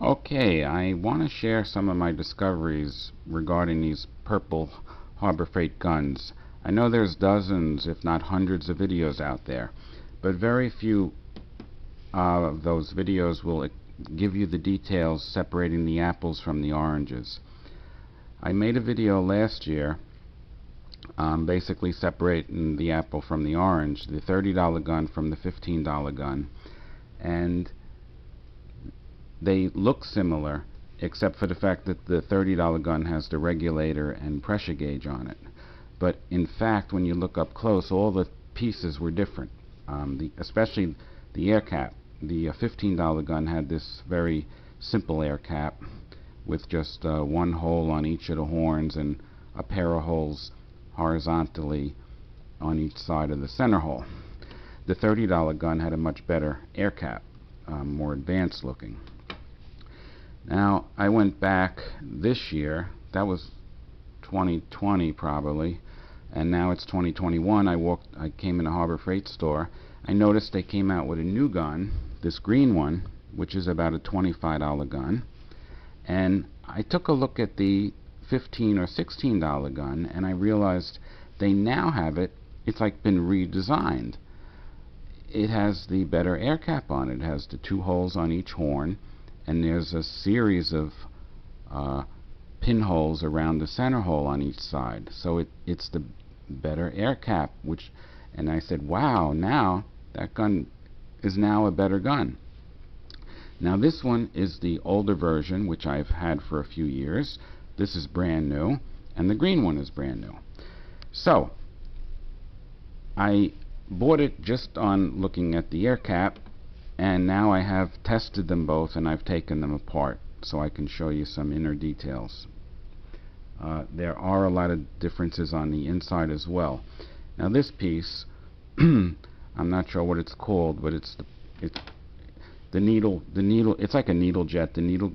Okay, I want to share some of my discoveries regarding these purple Harbor Freight guns. I know there's dozens, if not hundreds, of videos out there, but very few of those videos will give you the details separating the apples from the oranges. I made a video last year basically separating the apple from the orange, the $30 gun from the $15 gun, and they look similar except for the fact that the $30 gun has the regulator and pressure gauge on it. But in fact, when you look up close, all the pieces were different, especially the air cap. The $15 gun had this very simple air cap with just one hole on each of the horns and a pair of holes horizontally on each side of the center hole. The $30 gun had a much better air cap, more advanced looking. Now, I went back this year, that was 2020 probably, and now it's 2021. I came in a Harbor Freight store. I noticed they came out with a new gun, this green one, which is about a $25 gun. And I took a look at the $15 or $16 gun, and I realized they now have it. It's like been redesigned. It has the better air cap on it. It has the two holes on each horn, and there's a series of pinholes around the center hole on each side. So it's the better air cap, and I said, wow, now that gun is now a better gun. Now this one is the older version, which I've had for a few years. This is brand new, and the green one is brand new. So I bought it just on looking at the air cap, and now I have tested them both and I've taken them apart so I can show you some inner details. There are a lot of differences on the inside as well. Now this piece, I'm not sure what it's called, but it's the needle. It's like a needle jet. The needle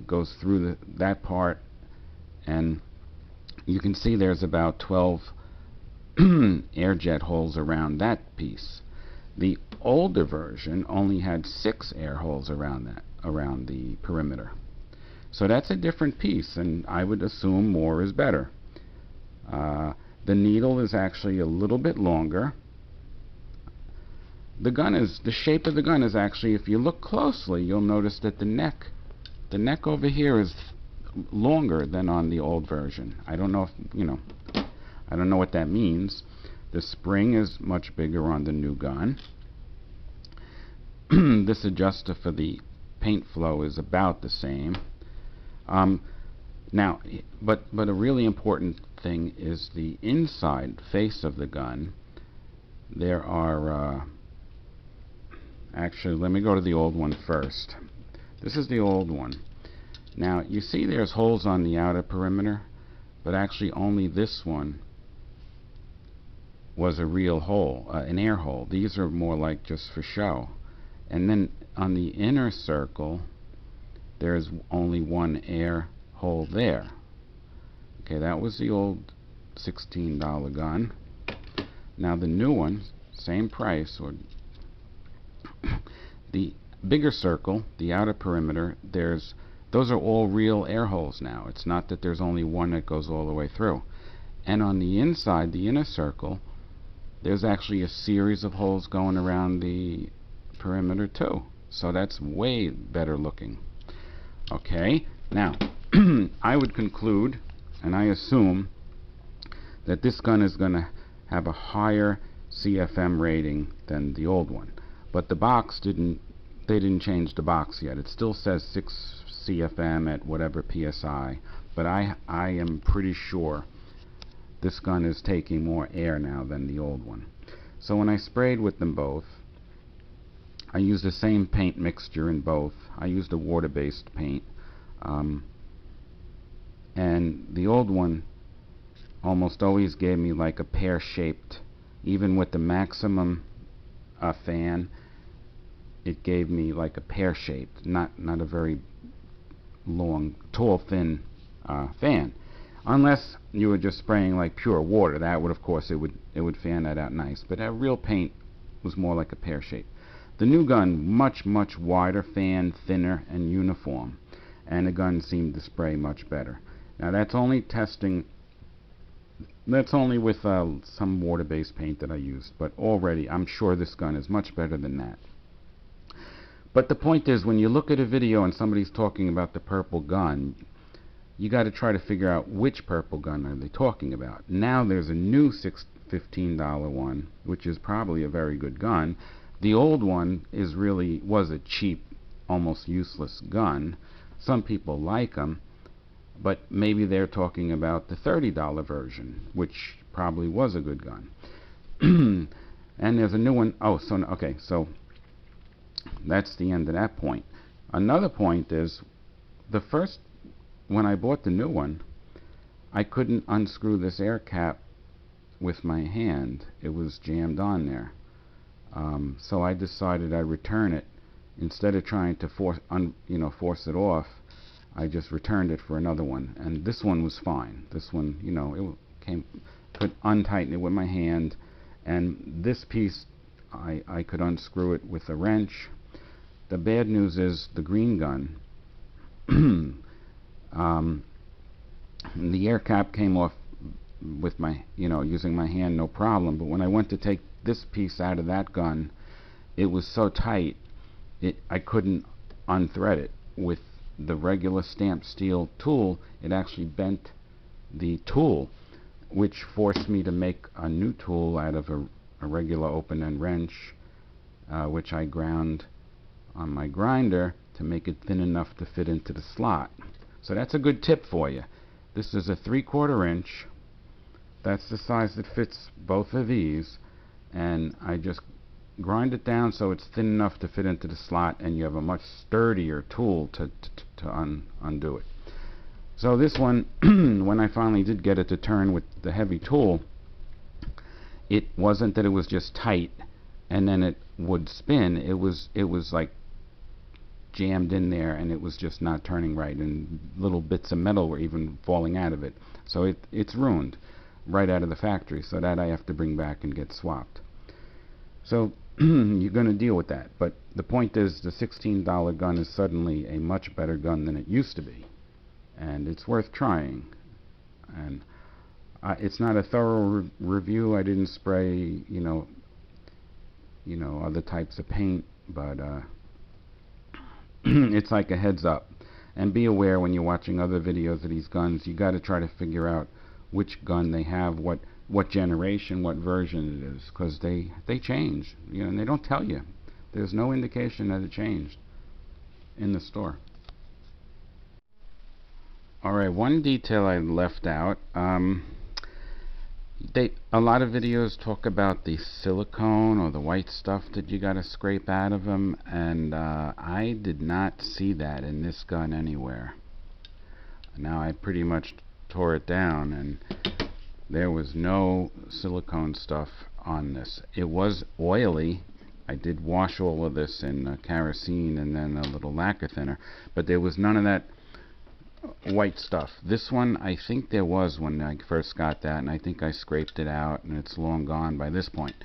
goes through that part, and you can see there's about 12 air jet holes around that piece. The older version only had 6 air holes around the perimeter. So that's a different piece, and I would assume more is better. The needle is actually a little bit longer. The shape of the gun is actually, if you look closely, you'll notice that the neck over here is longer than on the old version. I don't know if, I don't know what that means. The spring is much bigger on the new gun. This adjuster for the paint flow is about the same. Now, but a really important thing is the inside face of the gun. There are actually, let me go to the old one first. This is the old one. Now you see there's holes on the outer perimeter, but actually only this one was a real hole, an air hole. These are more like just for show. And then on the inner circle there's only one air hole there. Okay, that was the old $16 gun. Now the new one, same price, or the bigger circle, the outer perimeter, those are all real air holes now. It's not that there's only one that goes all the way through. And on the inside, the inner circle, there's actually a series of holes going around the perimeter too. So that's way better looking. Okay, now I would conclude, and I assume, that this gun is going to have a higher CFM rating than the old one. But the box they didn't change the box yet. It still says 6 CFM at whatever PSI, but I am pretty sure this gun is taking more air now than the old one. So when I sprayed with them both, I used the same paint mixture in both. I used a water-based paint, and the old one almost always gave me like a pear-shaped, even with the maximum fan, it gave me like a pear-shaped, not a very long, tall, thin fan. Unless you were just spraying like pure water, that would, of course, it would fan that out nice. But a real paint was more like a pear shape. The new gun, much wider fan, thinner, and uniform, and the gun seemed to spray much better. Now that's only testing. That's only with some water-based paint that I used, but already I'm sure this gun is much better than that. But the point is, when you look at a video and somebody's talking about the purple gun, you got to try to figure out which purple gun are they talking about. Now there's a new $15 one, which is probably a very good gun. The old one was a cheap, almost useless gun. Some people like them, but maybe they're talking about the $30 version, which probably was a good gun. And there's a new one. Oh, so okay, so that's the end of that point. Another point is, when I bought the new one, I couldn't unscrew this air cap with my hand. It was jammed on there. So I decided I'd return it. Instead of trying to force it off, I just returned it for another one. And this one was fine. This one, could untighten it with my hand. And this piece, I could unscrew it with a wrench. The bad news is the green gun. The air cap came off with my, using my hand, no problem. But when I went to take this piece out of that gun, it was so tight, I couldn't unthread it. With the regular stamped steel tool, it actually bent the tool, which forced me to make a new tool out of a regular open-end wrench, which I ground on my grinder to make it thin enough to fit into the slot. So that's a good tip for you. This is a 3/4 inch. That's the size that fits both of these, and I just grind it down so it's thin enough to fit into the slot, and you have a much sturdier tool to undo it. So this one, when I finally did get it to turn with the heavy tool, it wasn't that it was just tight and then it would spin. It was like jammed in there, and it was just not turning right, and little bits of metal were even falling out of it. So it's ruined right out of the factory, so that I have to bring back and get swapped. So you're going to deal with that. But the point is, the $16 gun is suddenly a much better gun than it used to be, and it's worth trying. And it's not a thorough review. I didn't spray other types of paint, but it's like a heads up. And be aware when you're watching other videos of these guns, you got to try to figure out which gun they have, what generation, what version it is, because they change, and they don't tell you. There's no indication that it changed in the store. Alright, one detail I left out. A lot of videos talk about the silicone or the white stuff that you gotta scrape out of them, and I did not see that in this gun anywhere. Now I pretty much tore it down, and there was no silicone stuff on this. It was oily. I did wash all of this in kerosene and then a little lacquer thinner, but there was none of that white stuff. This one, I think there was when I first got that, and I think I scraped it out, and it's long gone by this point.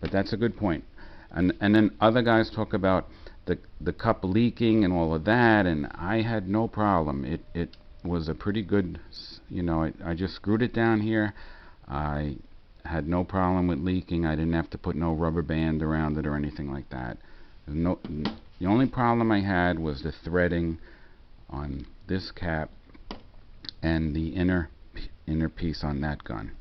But that's a good point. And then other guys talk about the cup leaking and all of that, and I had no problem. It was a pretty good, I just screwed it down here. I had no problem with leaking. I didn't have to put no rubber band around it or anything like that. The only problem I had was the threading on this cap and the inner piece on that gun.